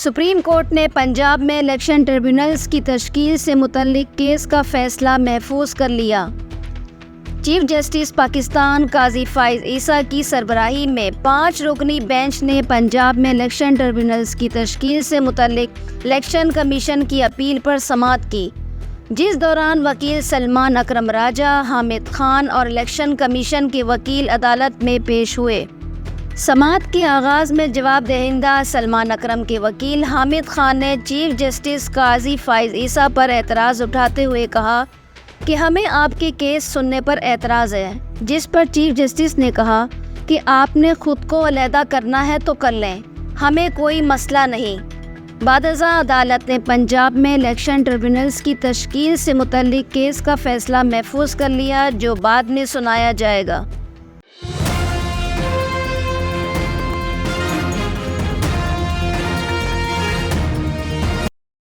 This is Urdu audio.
سپریم کورٹ نے پنجاب میں الیکشن ٹریبیونلز کی تشکیل سے متعلق کیس کا فیصلہ محفوظ کر لیا۔ چیف جسٹس پاکستان قاضی فائز عیسیٰ کی سربراہی میں 5 رکنی بینچ نے پنجاب میں الیکشن ٹریبیونلز کی تشکیل سے متعلق الیکشن کمیشن کی اپیل پر سماعت کی، جس دوران وکیل سلمان اکرم راجہ، حامد خان اور الیکشن کمیشن کے وکیل عدالت میں پیش ہوئے۔ سماعت کے آغاز میں جواب دہندہ سلمان اکرم کے وکیل حامد خان نے چیف جسٹس قاضی فائز عیسیٰ پر اعتراض اٹھاتے ہوئے کہا کہ ہمیں آپ کے کیس سننے پر اعتراض ہے، جس پر چیف جسٹس نے کہا کہ آپ نے خود کو علیحدہ کرنا ہے تو کر لیں، ہمیں کوئی مسئلہ نہیں۔ بعد ازاں عدالت نے پنجاب میں الیکشن ٹریبیونلز کی تشکیل سے متعلق کیس کا فیصلہ محفوظ کر لیا، جو بعد میں سنایا جائے گا۔